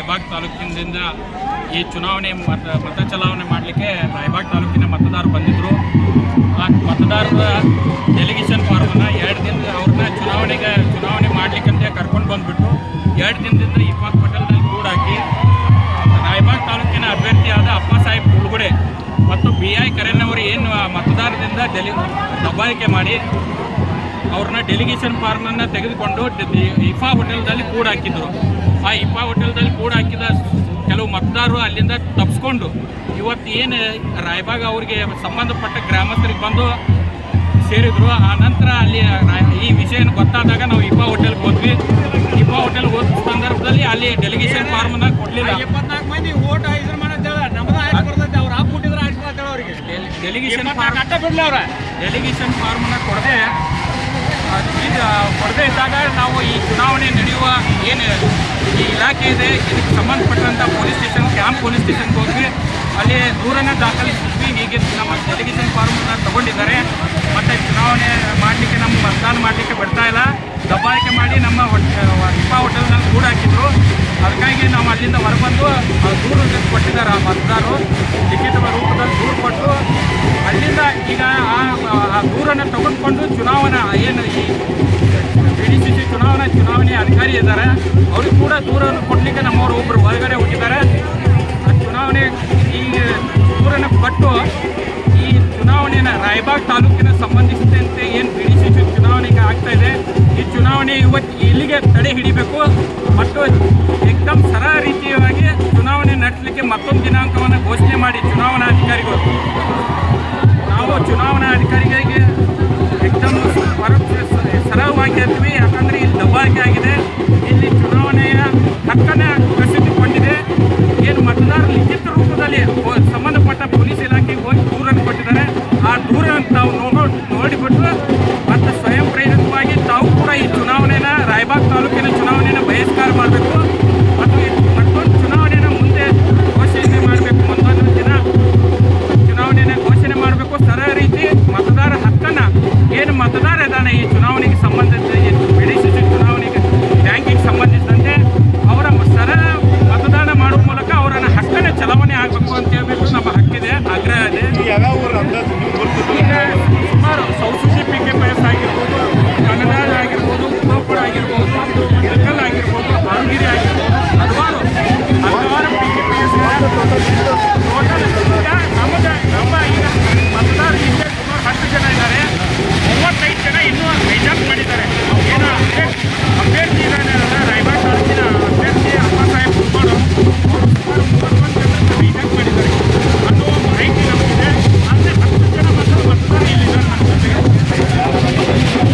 ರಾಯಬಾಗ್ ತಾಲೂಕಿನಿಂದ ಈ ಚುನಾವಣೆ ಮತ ಚಲಾವಣೆ ಮಾಡಲಿಕ್ಕೆ ರಾಯಬಾಗ್ ತಾಲೂಕಿನ ಮತದಾರರು ಬಂದಿದ್ದರು. ಆ ಮತದಾರರ ಡೆಲಿಗೇಷನ್ ಫಾರ್ಮನ್ನು 2 ದಿನ ಅವ್ರನ್ನ ಚುನಾವಣೆ ಮಾಡಲಿಕ್ಕಂತ ಕರ್ಕೊಂಡು ಬಂದುಬಿಟ್ಟು 2 ದಿನದಿಂದ ಇಫಾಕ್ ಹೋಟೆಲ್ನಲ್ಲಿ ಕೂಡಾಕಿ ರಾಯಬಾಗ್ ತಾಲೂಕಿನ ಅಭ್ಯರ್ಥಿಯಾದ ಅಪ್ಪಸಾಹೇಬ್ ಉಳ್ಗುಡೆ ಮತ್ತು BI ಕರೆನ್ನವರು ಏನು ಮತದಾರರಿಂದ ದಬ್ಬಾಳಿಕೆ ಮಾಡಿ ಅವ್ರನ್ನ ಡೆಲಿಗೇಷನ್ ಫಾರ್ಮನ್ನು ತೆಗೆದುಕೊಂಡು ಇಫಾ ಹೋಟೆಲ್ದಲ್ಲಿ ಕೂಡಾಕಿದ್ರು. ಆ ಇಫಾ ಹೋಟೆಲ್ದಲ್ಲಿ ಕೂಡಾಕಿದ ಕೆಲವು ಮತದಾರರು ಅಲ್ಲಿಂದ ತಪ್ಪಿಸ್ಕೊಂಡು ಇವತ್ತು ಏನು ರಾಯಬಾಗ್ ಅವರಿಗೆ ಸಂಬಂಧಪಟ್ಟ ಗ್ರಾಮಸ್ಥರಿಗೆ ಬಂದು ಸೇರಿದ್ರು. ಆ ನಂತರ ಅಲ್ಲಿ ಈ ವಿಷಯ ಗೊತ್ತಾದಾಗ ನಾವು ಇಫಾ ಹೋಟೆಲ್ಗೆ ಹೋದ್ವಿ. ಇಫಾ ಹೋಟೆಲ್ಗೆ ಹೋದ ಸಂದರ್ಭದಲ್ಲಿ ಅಲ್ಲಿ ಡೆಲಿಗೇಷನ್ ಫಾರ್ಮನ್ನು ಕೊಡಲಿಲ್ಲ. 24 ಮಂದಿ ಓಟ್ ಇದ್ರ ನಮ್ಮದು ಆಯ್ತು ಅವ್ರು ಹಾಕ್ಬಿಟ್ಟಿದ್ರೆ ಆಯ್ತು ಅವ್ರಿಗೆ ಡೆಲಿಗೇಷನ್ ಫಾರ್ಮನ್ನು ಕೊಡದೆ ಇದ್ದಾಗ ನಾವು ಈ ಚುನಾವಣೆ ನಡೆಯುವ ಏನು ಈ ಇಲಾಖೆ ಇದೆ ಇದಕ್ಕೆ ಸಂಬಂಧಪಟ್ಟಂಥ ಪೊಲೀಸ್ ಸ್ಟೇಷನ್ ಕ್ಯಾಂಪ್ ಪೊಲೀಸ್ ಸ್ಟೇಷನ್ಗೆ ಹೋಗಿ ಅಲ್ಲಿ ದೂರನ್ನು ದಾಖಲಿಸಿದ್ವಿ. ಹೀಗೆ ನಮ್ಮ ಡೆಲಿಗೇಷನ್ ಫಾರ್ಮನ್ನು ತಗೊಂಡಿದ್ದಾರೆ ಮತ್ತು ಚುನಾವಣೆ ಮಾಡಲಿಕ್ಕೆ ನಮ್ಮ ಮತದಾನ ಮಾಡಲಿಕ್ಕೆ ಬಿಡ್ತಾ ಇಲ್ಲ, ದಬ್ಬಾಳಿಕೆ ಮಾಡಿ ನಮ್ಮ ಇಫಾ ಹೋಟೆಲ್ನಲ್ಲಿ ಕೂಡ ಹಾಕಿದ್ರು. ಅದಕ್ಕಾಗಿ ನಾವು ಅಲ್ಲಿಂದ ಹೊರಬಂದು ದೂರು ಕೊಟ್ಟಿದ್ದಾರೆ ಆ ಮತದಾರರು ಲಿಖಿತ ರೂಪದಲ್ಲಿ ದೂರು ಕೊಟ್ಟು ಅಲ್ಲಿಂದ ಈಗ ಆ ದೂರನ್ನು ತೆಗೆದುಕೊಂಡು ಚುನಾವಣಾ ಏನು ಈ BDCC ಚುನಾವಣೆ ಅಧಿಕಾರಿ ಇದ್ದಾರೆ ಅವ್ರಿಗೆ ಕೂಡ ದೂರನ್ನು ಕೊಡಲಿಕ್ಕೆ ನಮ್ಮವರು ಒಬ್ಬರು ಹೊರಗಡೆ ಹೋಗಿದ್ದಾರೆ. ಆ ಚುನಾವಣೆ ಈ ದೂರನ್ನು ಕೊಟ್ಟು ಈ ಚುನಾವಣೆನ ರಾಯಬಾಗ್ ತಾಲೂಕಿನ ಸಂಬಂಧಿಸಿದಂತೆ ಏನು BDCC ಚುನಾವಣೆಗೆ ಆಗ್ತಾಯಿದೆ ಈ ಚುನಾವಣೆ ಇವತ್ತು ಇಲ್ಲಿಗೆ ತಡೆ ಹಿಡಿಬೇಕು ಮತ್ತು ಏಕದಮ್ ಸರ ರೀತಿಯಾಗಿ ಚುನಾವಣೆ ನಡೆಸಲಿಕ್ಕೆ ಮತ್ತೊಂದು ದಿನಾಂಕವನ್ನು ಘೋಷಣೆ ಮಾಡಿ ಚುನಾವಣಾಧಿಕಾರಿಗಳು ನಾವು ಚುನಾವಣಾಧಿಕಾರಿಗೆ